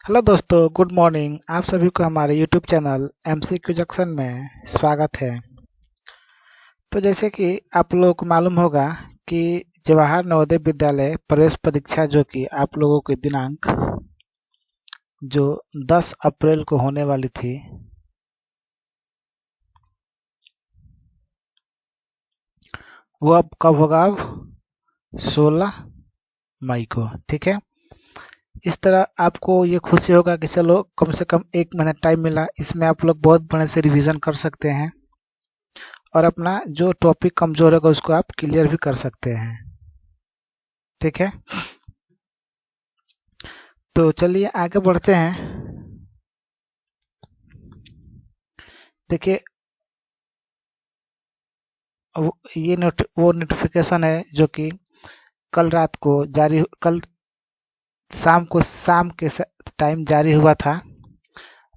Hello दोस्तों, good morning. आप सभी को हमारे यूट्यूब चैनल एमसीक्यू जंक्शन में स्वागत है। तो जैसे कि आप लोगों को मालूम होगा कि जवाहर नवोदय विद्यालय प्रवेश परीक्षा जो कि आप लोगों के दिनांक जो 10 अप्रैल को होने वाली थी, वो अब कब होगा? अब 16 मई को। ठीक है। इस तरह आपको ये खुशी होगा कि चलो कम से कम एक महीना टाइम मिला, इसमें आप लोग बहुत बड़े से रिवीजन कर सकते हैं और अपना जो टॉपिक कमजोर होगा उसको आप क्लियर भी कर सकते हैं। ठीक है। तो चलिए आगे बढ़ते हैं। देखिए, ये वो नोटिफिकेशन है जो कि कल शाम के टाइम जारी हुआ था।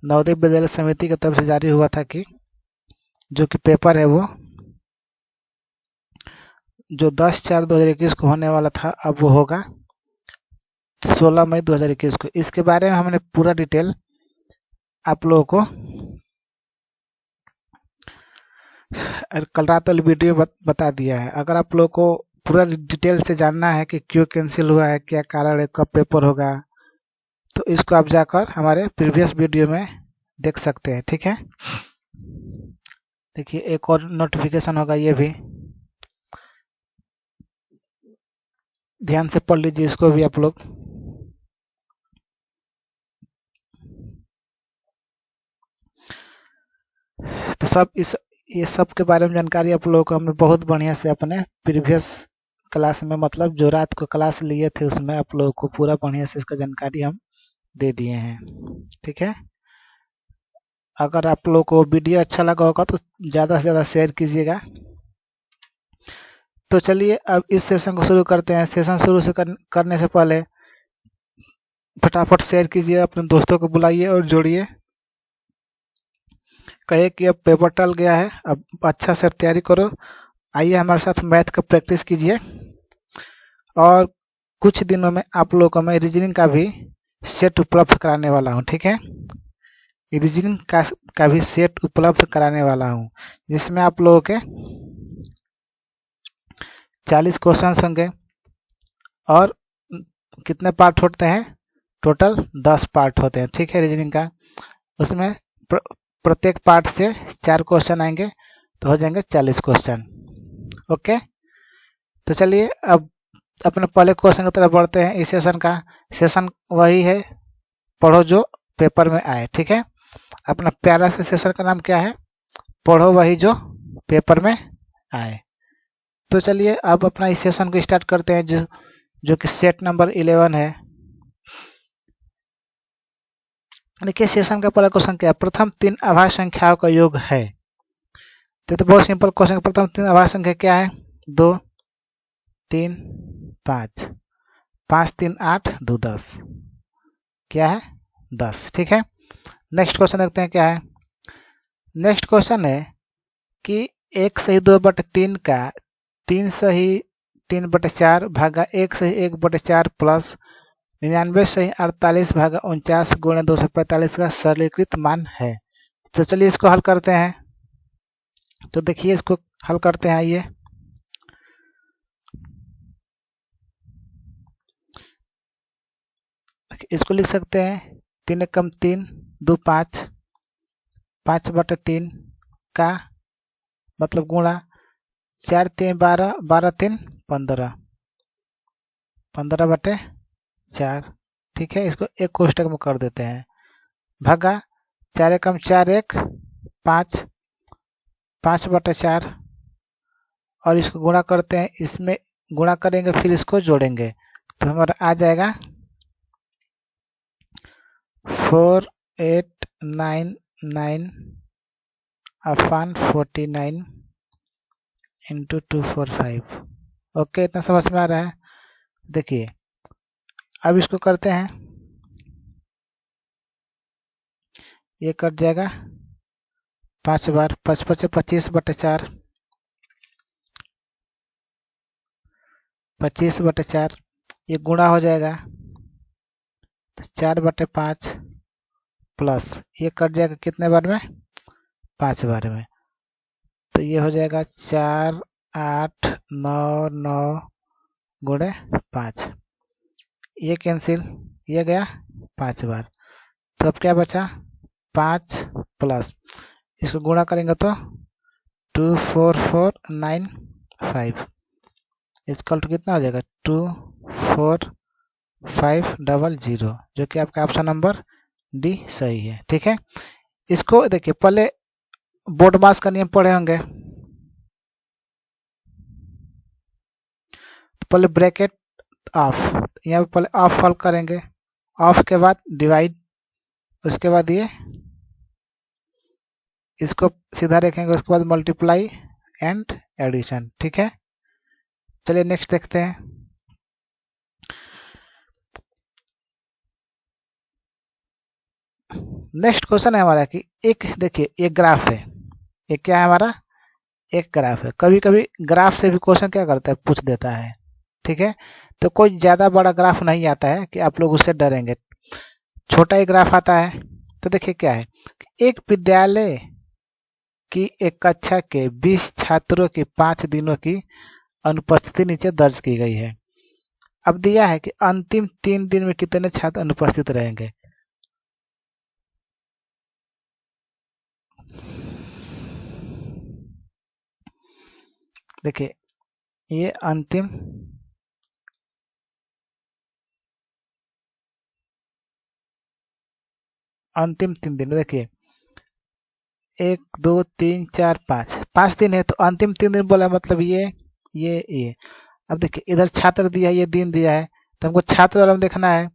नवोदय विद्यालय समिति की तरफ से जारी हुआ था कि जो कि पेपर है वो जो 10/4/2021 को होने वाला था, अब वो होगा 16 मई 2021 को। इसके बारे में हमने पूरा डिटेल आप लोगों को कल रात वाली वीडियो बता दिया है। अगर आप लोगों को पूरा डिटेल से जानना है कि क्यों कैंसिल हुआ है, क्या कारण है, कब पेपर होगा, तो इसको आप जाकर हमारे प्रीवियस वीडियो में देख सकते हैं। ठीक है। देखिए, एक और नोटिफिकेशन होगा, ये भी ध्यान से पढ़ लीजिए इसको भी आप लोग। तो ये सब के बारे में जानकारी आप लोगों को हमने बहुत बढ़िया से अपने प्रीवियस क्लास में, मतलब जो रात को क्लास लिए थे उसमें आप लोगों को पूरा बढ़िया से इसका जानकारी हम दे दिए हैं। ठीक है। अगर आप लोगों को वीडियो अच्छा लगा होगा तो ज़्यादा से ज़्यादा शेयर कीजिएगा। तो चलिए अब इस सेशन को शुरू करते हैं। सेशन शुरू से करने से पहले फटाफट शेयर कीजिए, अपने दोस्तों को बुलाइए और जोड़िए। कहिए कि अब पेपर टल गया है, अब अच्छा से तैयारी करो। आइए हमारे साथ मैथ का प्रैक्टिस कीजिए और कुछ दिनों में आप लोगों को मैं रीजनिंग का भी सेट उपलब्ध कराने वाला हूँ। ठीक है। रीजनिंग का भी सेट उपलब्ध कराने वाला हूँ जिसमें आप लोगों के 40 क्वेश्चन होंगे और कितने पार्ट होते हैं? टोटल 10 पार्ट होते हैं। ठीक है। रीजनिंग का उसमें प्रत्येक पार्ट से 4 क्वेश्चन आएंगे तो हो जाएंगे 40 क्वेश्चन। ओके। तो चलिए अब अपने पहले क्वेश्चन की तरफ बढ़ते हैं। इस सेशन का सेशन वही है, पढ़ो जो पेपर में आए। ठीक है। अपना प्यारा से सेशन का नाम क्या है? पढ़ो वही जो पेपर में आए। तो चलिए अब अपना इस सेशन को स्टार्ट करते हैं जो कि सेट नंबर 11 है। देखिए, सेशन का पहला क्वेश्चन क्या है? प्रथम 3 अभाज्य संख्याओं का योग है। तो बहुत सिंपल क्वेश्चन। प्रथम 3 अभाज्य संख्या क्या है? 2, 3, 5। 5 3 8 2 10। क्या है? 10। ठीक है। नेक्स्ट क्वेश्चन देखते हैं क्या है। नेक्स्ट क्वेश्चन है कि 1 सही 2/3 का 3 सही 3/4 भागा 1 सही 1/4 प्लस 99 सही 48 भागा 49 गुणे 245 का सरलीकृत मान है। तो चलिए इसको हल करते हैं। तो देखिए इसको हल करते हैं। आइए, इसको लिख सकते हैं 3 एकम 3 2 5 5/3 का मतलब गुणा 4 3 12 12 3 15 15/4। ठीक है। इसको एक कोष्टक में कर देते हैं भागा 4 एकम 4 1 5 5/4 और इसको गुणा करते हैं। इसमें गुणा करेंगे फिर इसको जोड़ेंगे तो हमारा आ जाएगा 4899/49 इंटू 245। ओके, इतना समझ में आ रहा है। देखिए अब इसको करते हैं। ये कट जाएगा 5 बार, 5 5 25/4 25/4। ये गुणा हो जाएगा तो 4/5 प्लस ये कट जाएगा कितने बार में, 5 बार में। तो ये हो जाएगा 4 8 9 9 गुणे 5, ये कैंसिल, ये गया 5 बार। तो अब क्या बचा, 5 प्लस इसको गुणा करेंगे तो 24495 इक्वल टू कितना हो जाएगा 24500, जो कि आपका ऑप्शन नंबर डी सही है। ठीक है, इसको देखिए पहले बोर्ड मास का नियम पढ़े होंगे, तो पहले ब्रैकेट ऑफ, यहाँ पे पहले ऑफ हल करेंगे, ऑफ के बाद डिवाइड, उसके बाद ये इसको सीधा रखेंगे, उसके बाद मल्टीप्लाई एंड एडिशन। ठीक है, चलिए नेक्स्ट देखते हैं। नेक्स्ट क्वेश्चन है हमारा कि एक देखिए एक ग्राफ है, एक क्या है हमारा, एक ग्राफ है। कभी कभी ग्राफ से भी क्वेश्चन क्या करता है, पूछ देता है। ठीक है, तो कोई ज्यादा बड़ा ग्राफ नहीं आता है कि आप लोग उससे डरेंगे, छोटा ही ग्राफ आता है। तो देखिए क्या है, एक विद्यालय की एक कक्षा के 20 छात्रों की 5 दिनों की अनुपस्थिति नीचे दर्ज की गई है। अब दिया है कि अंतिम 3 दिन में कितने छात्र अनुपस्थित रहेंगे। देखिए ये अंतिम 3 दिन, देखिए 1 2 3 4 5 दिन है, तो अंतिम 3 दिन बोला मतलब ये। अब देखिए इधर छात्र दिया है, ये दिन दिया है, तो हमको छात्र वाला में देखना है।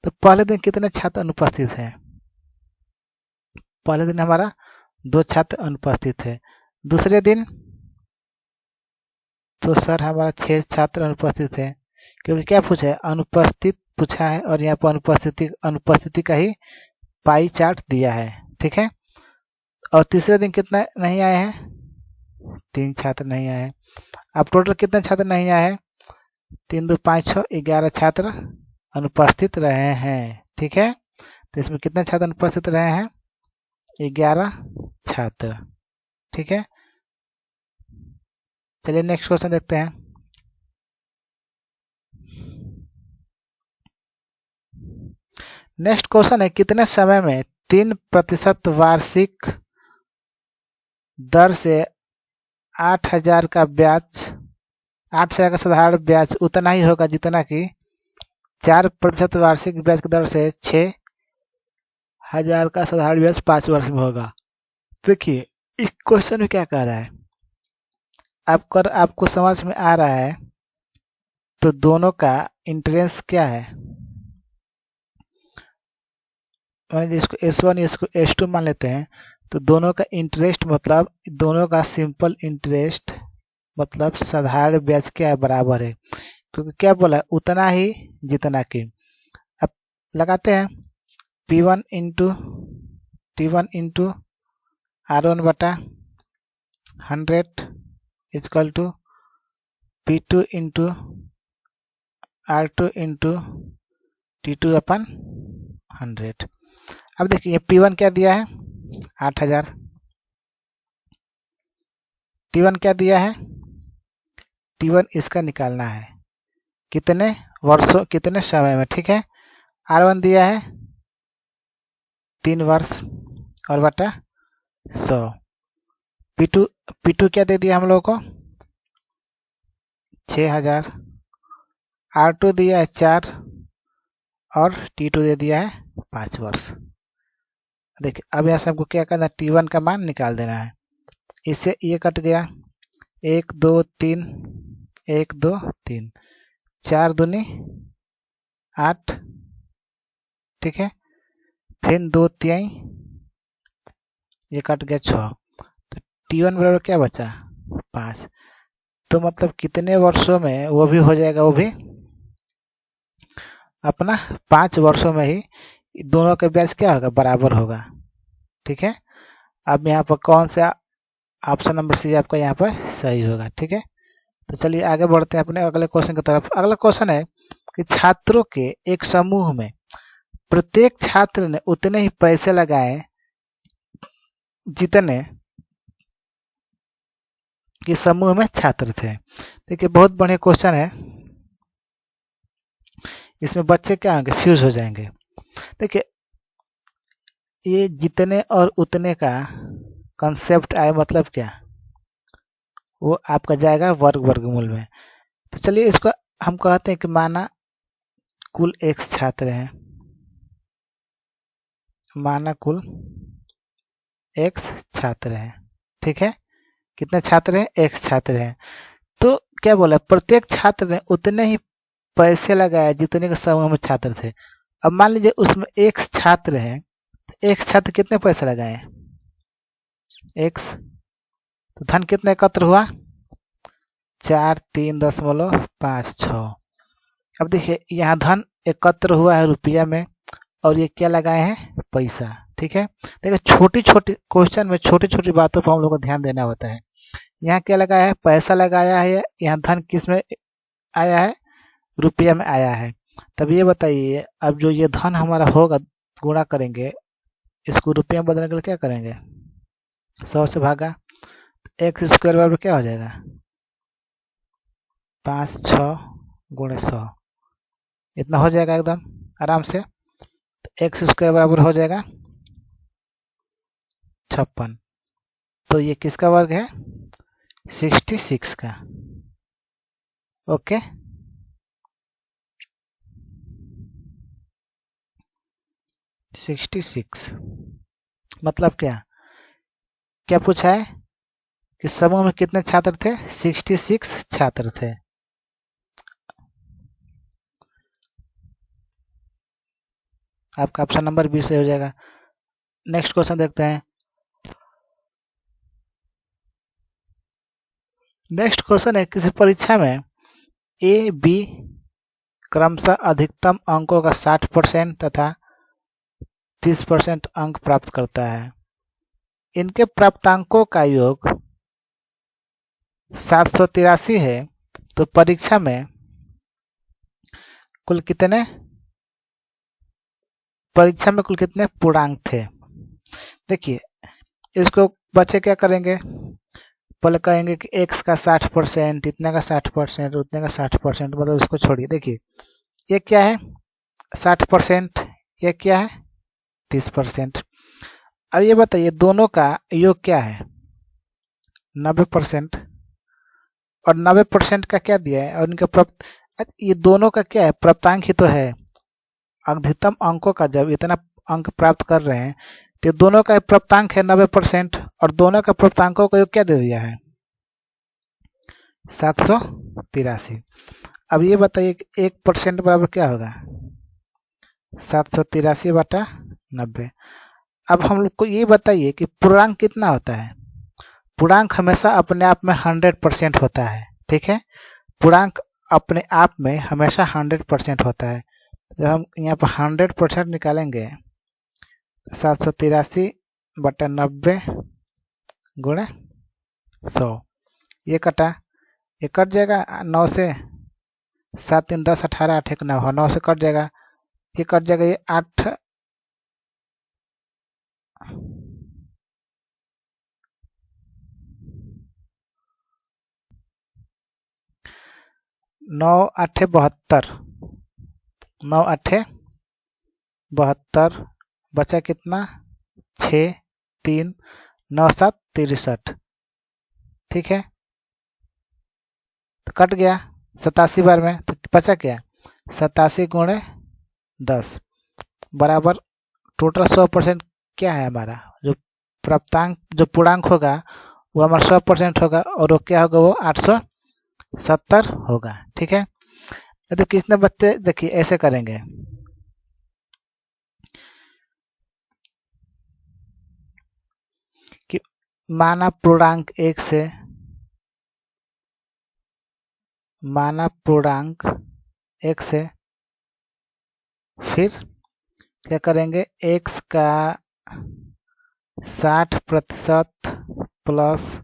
तो पहले दिन कितने छात्र अनुपस्थित हैं, पहले दिन हमारा 2 छात्र अनुपस्थित है। दूसरे दिन तो सर हमारा 6 छात्र अनुपस्थित है, क्योंकि क्या पूछा है, अनुपस्थित पूछा है, और यहाँ पर अनुपस्थिति का ही पाई चार्ट दिया है। ठीक है, और तीसरे दिन कितना नहीं आए हैं, 3 छात्र नहीं आए हैं। अब टोटल कितने छात्र नहीं आए हैं, 3 2 5 6 11 छात्र अनुपस्थित रहे हैं। ठीक है, तो इसमें कितने छात्र अनुपस्थित रहे हैं, 11 छात्र। ठीक है, चलिए नेक्स्ट क्वेश्चन देखते हैं। नेक्स्ट क्वेश्चन है कितने समय में 3% वार्षिक दर से 8000 का ब्याज, 8000 का साधारण ब्याज उतना ही होगा जितना कि 4% वार्षिक ब्याज की दर से 6000 का साधारण ब्याज 5 वर्ष में होगा। देखिए इस क्वेश्चन में क्या कह रहा है, आपको समझ में आ रहा है, तो दोनों का इंटरेस्ट क्या है, इसको S1 इसको S2 मान लेते हैं, तो दोनों का इंटरेस्ट मतलब दोनों का सिंपल इंटरेस्ट मतलब साधारण ब्याज क्या है, बराबर है, क्योंकि क्या बोला है, उतना ही जितना कि। अब लगाते हैं P1 into T1 into R1 बटा 100 equal to P2 into R2 into T2 अपन 100। अब देखिए P1 क्या दिया है, 8000, T1 क्या दिया है, T1 इसका निकालना है कितने वर्षों कितने समय में। ठीक है, R1 दिया है 3 वर्ष और बटा 100। P2 क्या दे दिया हम लोगों को, 6000, R2 दिया है 4 और T2 दे दिया है 5 वर्ष। देखिए अब यहाँ से हमको क्या करना है, T1 का मान निकाल देना है। इससे ये कट गया, 1 2 3 1 2 3 4 दूनी 8। ठीक है, फिर 2 3 ये कट गया 6, तो T1 बराबर क्या बचा, 5। तो मतलब कितने वर्षों में वो भी हो जाएगा, वो भी अपना 5 वर्षों में ही दोनों का ब्याज क्या होगा, बराबर होगा। ठीक है, अब यहाँ पर कौन सा ऑप्शन नंबर सी आपका यहाँ पर सही होगा। ठीक है, तो चलिए आगे बढ़ते हैं अपने अगले क्वेश्चन की तरफ। अगला क्वेश्चन है कि छात्रों के एक समूह में प्रत्येक छात्र ने उतने ही पैसे लगाए जितने कि समूह में छात्र थे। देखिए बहुत बढ़िया क्वेश्चन है, इसमें बच्चे क्या होंगे, फ्यूज हो जाएंगे। देखिए ये जितने और उतने का कंसेप्ट आए मतलब क्या, वो आपका जाएगा वर्गमूल में। तो चलिए इसको हम कहते हैं कि माना कुल x छात्र हैं, माना कुल x छात्र हैं, ठीक है। कितने छात्र हैं, x छात्र हैं। तो क्या बोला, प्रत्येक छात्र ने उतने ही पैसे लगाए जितने के समूह में छात्र थे। अब मान लीजिए उसमें x छात्र हैं, तो x छात्र कितने पैसे लगाए, x, तो धन कितने एकत्र हुआ, 4 3.56। अब देखिए यहाँ धन एकत्र हुआ है रुपया में और ये क्या लगाए हैं, पैसा, ठीक है। देखिए छोटी छोटी क्वेश्चन में छोटी छोटी बातों पर हम लोग को ध्यान देना होता है। यहाँ क्या लगाया है, पैसा लगाया है, यहाँ धन किस में आया है, रुपया में आया है। तब ये बताइए अब जो ये धन हमारा होगा गुणा करेंगे, इसको रुपये में बदलने के लिए क्या करेंगे, 100 से भागा, एक्स स्क्वायर बराबर क्या हो जाएगा, 5 6 गुणे 100, इतना हो जाएगा एकदम आराम से। तो एक्स स्क्वायर बराबर हो जाएगा 56। तो ये किसका वर्ग है, 66 का। Okay, okay? 66 मतलब क्या, क्या पूछा है कि समूह में कितने छात्र थे, 66 छात्र थे। आपका ऑप्शन नंबर 20 हो जाएगा। नेक्स्ट क्वेश्चन देखते हैं। नेक्स्ट क्वेश्चन है, किसी परीक्षा में ए बी क्रमशः अधिकतम अंकों का 60% तथा 30% अंक प्राप्त करता है। इनके प्राप्तांकों का योग 783 है। तो परीक्षा में कुल कितने पूर्णांक थे। देखिए इसको बच्चे क्या करेंगे, पहले कहेंगे कि x का 60%, इतने का 60%, उतने का 60%, मतलब इसको छोड़िए। देखिए ये क्या है 60%, ये क्या है 30%। अब ये बताइए दोनों का योग क्या है 90%, और 90% का क्या दिया है, और इनका ये दोनों का क्या है, प्राप्तांक ही तो है। अधिकतम अंकों का जब इतना अंक प्राप्त कर रहे हैं तो दोनों का प्राप्तांक है 90%, और दोनों का प्राप्तांकों का योग क्या दे दिया है 783। अब ये बताइए कि 1% बराबर क्या होगा 783/90। अब हम लोग को ये बताइए कि पूर्णांक कितना होता है। पूर्णांक हमेशा अपने आप में 100% होता है, ठीक है। पूर्णांक अपने आप में हमेशा 100% होता है। जब हम यहाँ पर 100% निकालेंगे 783/90 गुणे 100, ये कटा, ये कट जाएगा 9 से, 7 3 10 18 8 1 9, 9 से कट जाएगा, ये कट जाएगा, ये 8 9 8 72, 9 8 72, बचा कितना 6 3 9 7 63, ठीक है। तो कट गया 87 बार में, तो बचा क्या 87 गुणे 10 बराबर टोटल 100% क्या है हमारा, जो प्राप्तांक जो पूर्णांक होगा वो हमारा 100% होगा, और वो क्या होगा, वो 870 होगा, ठीक है। तो किसने बच्चे देखिए ऐसे करेंगे कि माना पूर्णांक 1 से, माना पूर्णांक 1 से, फिर क्या करेंगे x का 60% प्लस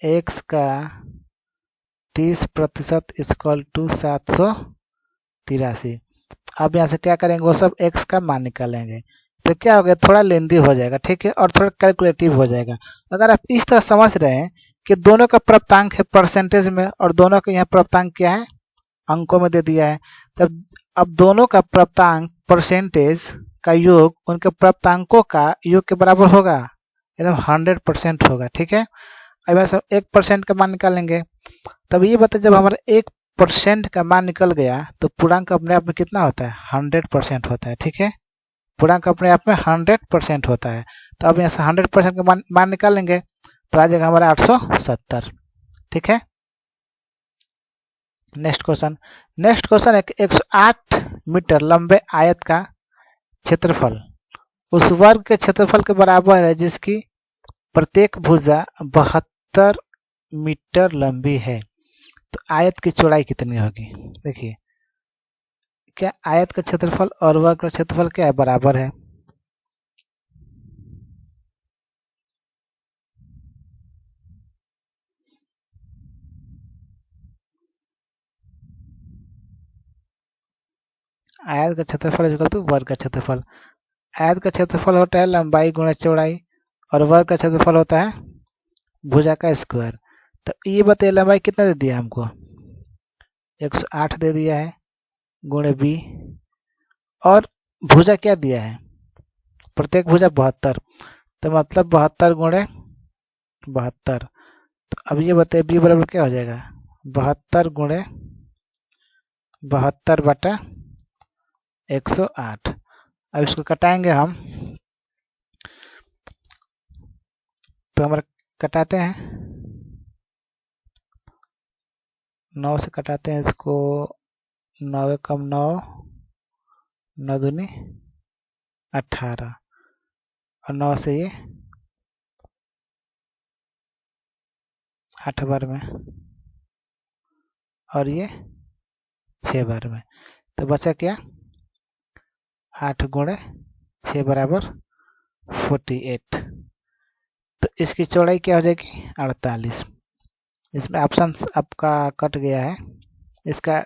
x का 30% इक्वल टू 783। अब यहाँ से क्या करेंगे, वो सब x का मान निकालेंगे। तो क्या हो गया, थोड़ा लेंदी हो जाएगा, ठीक है, और थोड़ा कैलकुलेटिव हो जाएगा। अगर आप इस तरह समझ रहे हैं कि दोनों का प्राप्तांक है परसेंटेज में और दोनों का यहाँ प्राप्तांक क्या है, अंकों में दे दिया है, तब अब दोनों का प्राप्तांक परसेंटेज का योग उनके प्राप्तांकों का योग के बराबर होगा, एकदम 100% होगा, ठीक है। अब ऐसा 1% का मान निकालेंगे। तब ये बताए, जब हमारा 1% का मान निकल गया तो पूर्णांक अपने आप में कितना होता है, 100% होता है, ठीक है। पूर्णांक अपने आप में 100% होता है। तो अब यहाँ से 100% का मान निकालेंगे तो आ जाएगा हमारा 870, ठीक है। नेक्स्ट क्वेश्चन है 108 मीटर लंबे आयत का क्षेत्रफल उस वर्ग के क्षेत्रफल के बराबर है जिसकी प्रत्येक भुजा 72 मीटर लंबी है। तो आयत की चौड़ाई कितनी होगी। देखिए, क्या आयत का क्षेत्रफल और वर्ग का क्षेत्रफल क्या है, बराबर है। आयत का क्षेत्रफल इक्वल टू वर्ग का क्षेत्रफल। आयत का क्षेत्रफल होता है लंबाई गुणा चौड़ाई और वर्ग का क्षेत्रफल होता है भुजा का स्क्वायर। तो ये बताइए लंबाई कितना दे दिया हमको, 108 दे दिया है गुणे बी, और भुजा क्या दिया है, प्रत्येक भुजा 72, तो मतलब 72 गुणे 72। तो अब ये बताइए बी बराबर क्या हो जाएगा, 72 गुणे 72 बटा 108। अब इसको कटाएंगे हम, तो हमारा कटाते हैं 9 से कटाते हैं इसको, 9 कम 9, 9 दूनी 18 और 9 से ये 8 बार में और ये 6 बार में। तो बचा क्या, 8 गुणे 6 बराबर 48। तो इसकी चौड़ाई क्या हो जाएगी, 48। इसमें ऑप्शन आपका कट गया है, इसका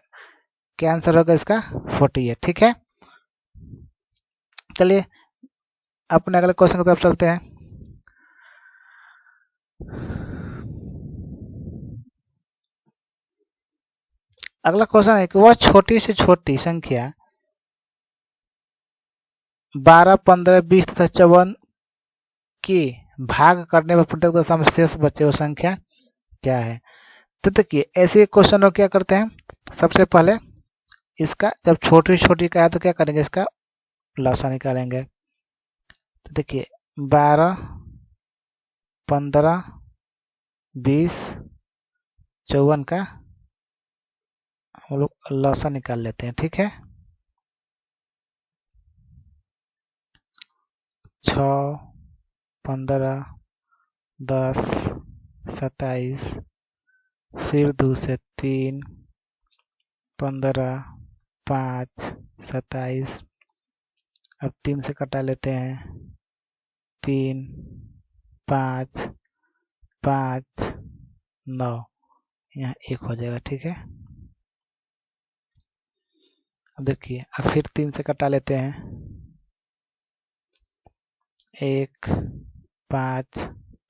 क्या आंसर होगा, इसका 48, ठीक है। चलिए अपने अगले क्वेश्चन की तरफ चलते हैं। अगला क्वेश्चन है कि वह छोटी से छोटी संख्या 12, 15, 20 तथा 54 के भाग करने पर प्रत्येक दशा में शेष बचे वो संख्या क्या है। तो देखिए ऐसे क्वेश्चन क्या करते हैं, सबसे पहले इसका जब छोटी छोटी का है तो क्या करेंगे, इसका लसा निकालेंगे। तो देखिए 12, 15, 20, 54 का हम लोग लसा निकाल लेते हैं, ठीक है। 6, 15, 10, 27, फिर 2 से 3, 15, 5, 27, अब 3 से कटा लेते हैं, 3, 5, 5, 9, यहाँ 1 हो जाएगा, ठीक है। अब देखिए अब फिर 3 से कटा लेते हैं, 1, 5,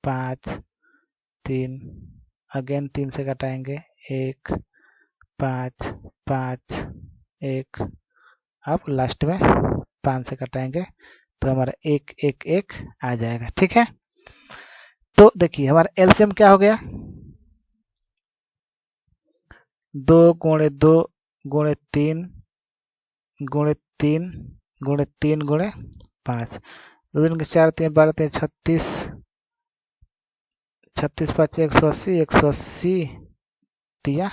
5, 3, अगेन 3 से कटाएंगे, 1, 5, 5, 1, अब लास्ट में 5 से कटाएंगे तो हमारा 1, 1, 1 आ जाएगा, ठीक है। तो देखिए हमारा एलसीएम क्या हो गया, 2 गुणे 2 गुणे 3 गुणे 3 गुणे 3 गुणे 5, 2 दिन के 4, 3, 12, 3, 36, 36, 5, 180, 180 दिया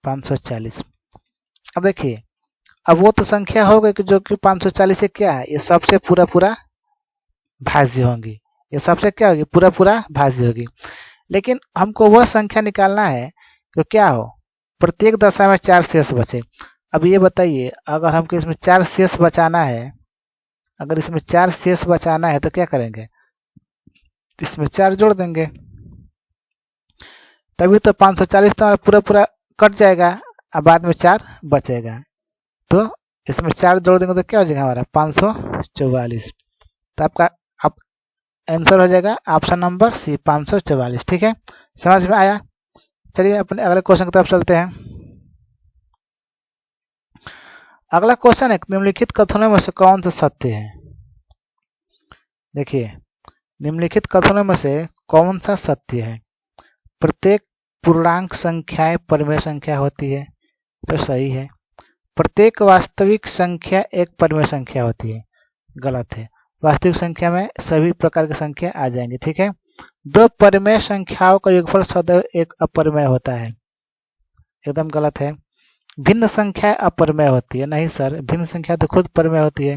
540। अब देखिए अब वो तो संख्या हो गई कि जो कि 540 से क्या है, ये सबसे पूरा पूरा भाज्य होंगी, ये सबसे क्या होगी, पूरा पूरा भाज्य होगी। लेकिन हमको वह संख्या निकालना है कि क्या हो, प्रत्येक दशा में 4 शेष बचे। अब ये बताइए अगर हमको इसमें 4 शेष बचाना है, अगर इसमें 4 शेष बचाना है तो क्या करेंगे, इसमें 4 जोड़ देंगे, तभी तो 540 तो पूरा पूरा कट जाएगा और बाद में 4 बचेगा। तो इसमें 4 जोड़ देंगे तो क्या हो जाएगा हमारा 544। तो आपका अब आंसर हो जाएगा ऑप्शन नंबर सी 544। ठीक है, समझ में आया। चलिए अपने अगले क्वेश्चन की तरफ चलते हैं। अगला क्वेश्चन है निम्नलिखित कथनों में से कौन सा सत्य है। देखिए निम्नलिखित कथनों में से कौन सा सत्य है। प्रत्येक पूर्णांक संख्याएं परमेय संख्या होती है, तो सही है। प्रत्येक वास्तविक संख्या एक परमेय संख्या होती है, गलत है। वास्तविक संख्या में सभी प्रकार की संख्या आ जाएंगी। ठीक है, दो परमेय संख्याओं का योगफल सदैव एक अपरमेय होता है, एकदम गलत है। भिन्न संख्या अपरमेय होती है, नहीं सर, भिन्न संख्या तो खुद परमेय होती है।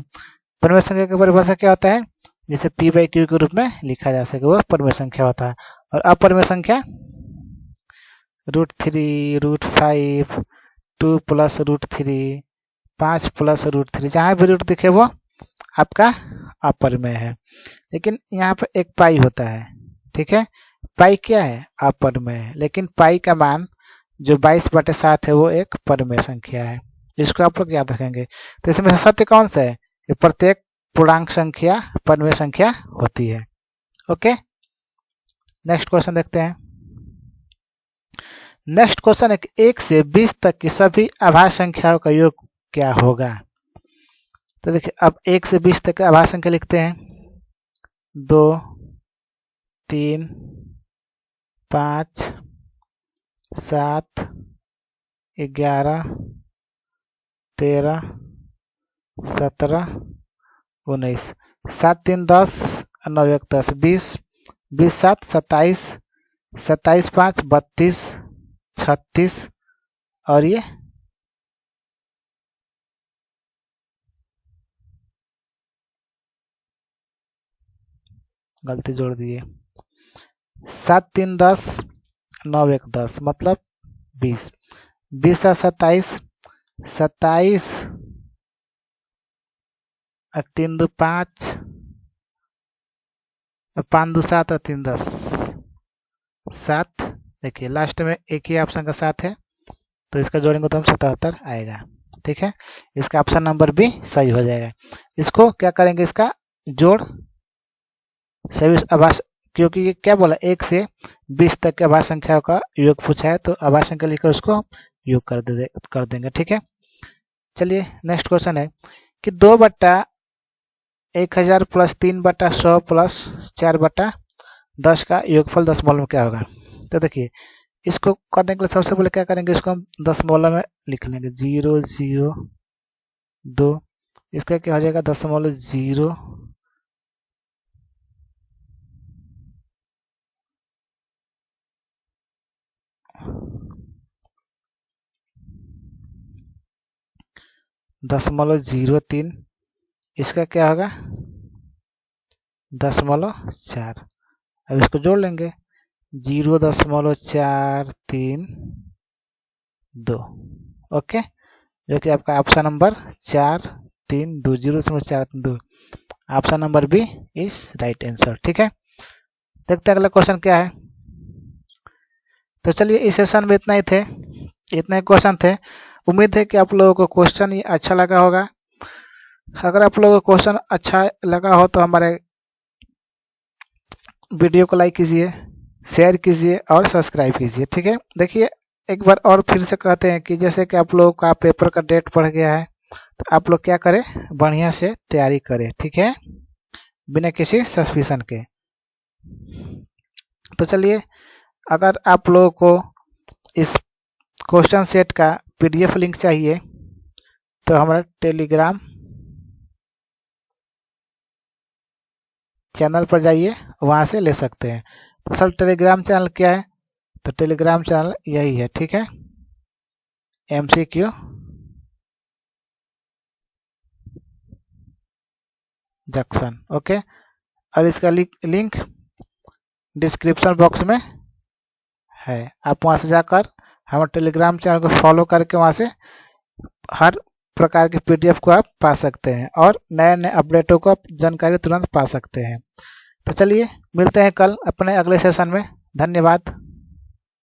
परमेय संख्या की परिभाषा क्या होता है, जिसे p बाई क्यू के रूप में लिखा जा सके, वह परमेय संख्या होता है। और अपरमेय संख्या √3, √5, 2 + √3, 5 + √3, जहां भी रूट दिखे वो आपका अपरमेय है। लेकिन यहाँ पर एक पाई होता है। ठीक है, पाई क्या है, अपरमेय है। लेकिन पाई का मान जो 22/7 है वो एक परमेय संख्या है, इसको आप लोग याद रखेंगे। तो इसमें सत्य कौन सा है कि प्रत्येक पूर्णांक संख्या परमेय संख्या होती है। ओके, नेक्स्ट क्वेश्चन देखते हैं। नेक्स्ट क्वेश्चन है 1 से 20 तक की सभी आभाज्य संख्याओं का योग क्या होगा। तो देखिए अब 1 से 20 तक का आभाज्य संख्या लिखते हैं। 2, 3, 5, 7, 11, 13, 17, 19, 7 3 10, 9 1 10, 20, 20 7 27, 27 5 32, 36 और ये गलती जोड़ दिए। 7 3 10, 9 1 10 मतलब 20, 20 7 27, 27 और 3 2 5, 5 2 7 और 3 10, 7। देखिए लास्ट में एक ही ऑप्शन का 7 है, तो इसका जोड़ेंगे तो हम 77 आएगा। ठीक है, इसका ऑप्शन नंबर भी सही हो जाएगा। इसको क्या करेंगे, इसका जोड़ सभी आभाज्य, क्योंकि ये क्या बोला 1 से 20 तक के आभाज्य संख्याओं का योग पूछा है, तो आभाज्य संख्या लिखकर उसको योग कर देंगे। ठीक है, चलिए नेक्स्ट क्वेश्चन है कि 2/1000 + 3/100 + 4/10 का योगफल दशमलव में क्या होगा। तो देखिए इसको करने के लिए सबसे पहले क्या करेंगे, इसको हम दशमलव में लिख लेंगे 0 0 2। इसका क्या हो जाएगा 0.0 0.03। इसका क्या होगा 0.4। अब इसको जोड़ लेंगे 0.432। ओके, जो कि आपका option number 432, 0.432 option number B is right answer. ठीक है, देखते हैं अगला क्वेश्चन क्या है। तो चलिए इस सेशन में इतना ही थे, इतने क्वेश्चन थे। उम्मीद है कि आप लोगों को क्वेश्चन ये अच्छा लगा होगा। अगर आप लोगों को क्वेश्चन अच्छा लगा हो तो हमारे वीडियो को लाइक कीजिए, शेयर कीजिए और सब्सक्राइब कीजिए। ठीक है, देखिए एक बार और फिर से कहते हैं कि जैसे कि आप लोगों का पेपर का डेट बढ़ गया है, तो आप लोग क्या करें, बढ़िया से तैयारी करें। ठीक है, बिना किसी सस्पिशन के। तो चलिए अगर आप लोगों को इस क्वेश्चन सेट का PDF लिंक चाहिए तो हमारा टेलीग्राम चैनल पर जाइए, वहां से ले सकते हैं। तो सर टेलीग्राम चैनल क्या है, तो टेलीग्राम चैनल यही है। ठीक है, MCQ जंक्शन। ओके, और इसका लिंक डिस्क्रिप्शन बॉक्स में है। आप वहां से जाकर हमारे टेलीग्राम चैनल को फॉलो करके वहां से हर प्रकार के PDF को आप पा सकते हैं और नए नए अपडेटों को आप जानकारी तुरंत पा सकते हैं। तो चलिए मिलते हैं कल अपने अगले सेशन में। धन्यवाद।